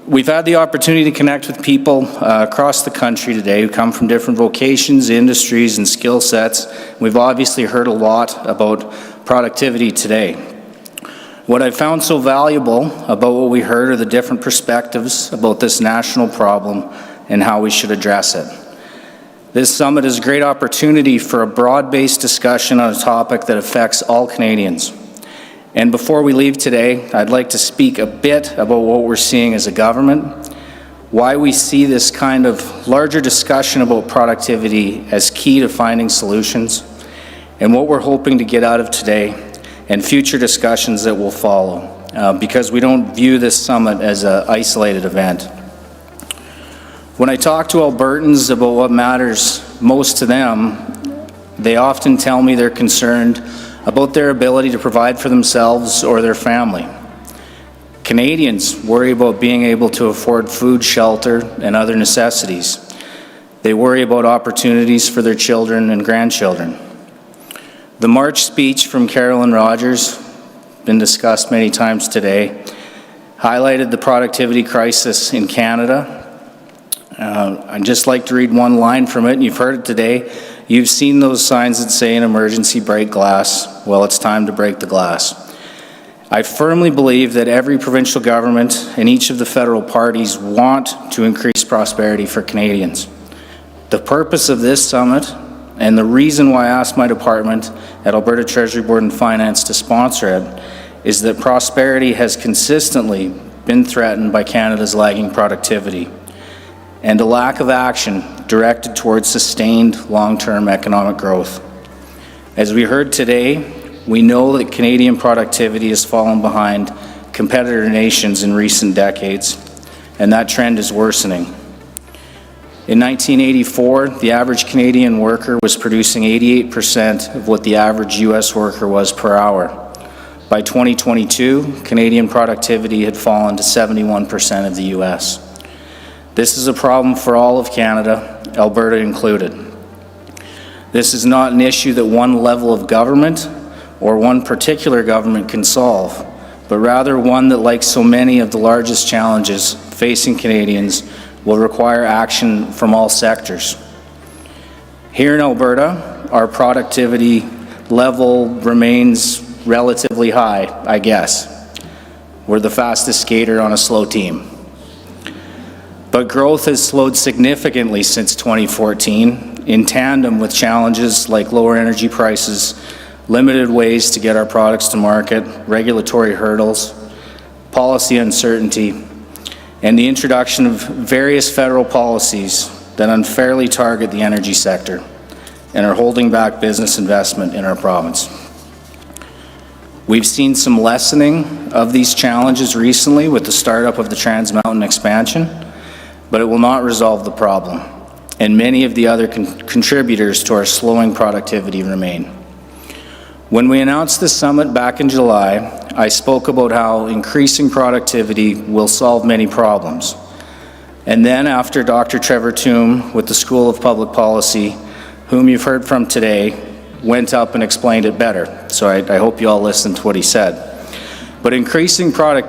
We've had the opportunity to connect with people across the country today who come from different vocations, industries, and skill sets. We've obviously heard a lot about productivity today. What I found so valuable about what we heard are the different perspectives about this national problem and how we should address it. This summit is a great opportunity for a broad-based discussion on a topic that affects all Canadians. And before we leave today, I'd like to speak a bit about what we're seeing as a government, why we see this kind of larger discussion about productivity as key to finding solutions, and what we're hoping to get out of today and future discussions that will follow, because we don't view this summit as an isolated event. When I talk to Albertans about what matters most to them, they often tell me they're concerned about their ability to provide for themselves or their family. Canadians worry about being able to afford food, shelter, and other necessities. They worry about opportunities for their children and grandchildren. The March speech from Carolyn Rogers, been discussed many times today, highlighted the productivity crisis in Canada. I'd just like to read one line from it, and you've heard it today. You've seen those signs that say, "An emergency, break glass." Well, it's time to break the glass. I firmly believe that every provincial government and each of the federal parties want to increase prosperity for Canadians. The purpose of this summit, and the reason why I asked my department at Alberta Treasury Board and Finance to sponsor it, is that prosperity has consistently been threatened by Canada's lagging productivity and a lack of action directed towards sustained long-term economic growth. As we heard today, we know that Canadian productivity has fallen behind competitor nations in recent decades, and that trend is worsening. In 1984, the average Canadian worker was producing 88% of what the average U.S. worker was per hour. By 2022, Canadian productivity had fallen to 71% of the U.S. This is a problem for all of Canada, Alberta included. This is not an issue that one level of government or one particular government can solve, but rather one that, like so many of the largest challenges facing Canadians, will require action from all sectors. Here in Alberta, our productivity level remains relatively high, I guess. We're the fastest skater on a slow team. But growth has slowed significantly since 2014, in tandem with challenges like lower energy prices, limited ways to get our products to market, regulatory hurdles, policy uncertainty, and the introduction of various federal policies that unfairly target the energy sector and are holding back business investment in our province. We've seen some lessening of these challenges recently with the startup of the Trans Mountain expansion, but it will not resolve the problem, and many of the other contributors to our slowing productivity remain. When we announced this summit back in July, I spoke about how increasing productivity will solve many problems. And then after Dr. Trevor Toome with the School of Public Policy, whom you've heard from today, went up and explained it better. So I hope you all listened to what he said. But increasing productivity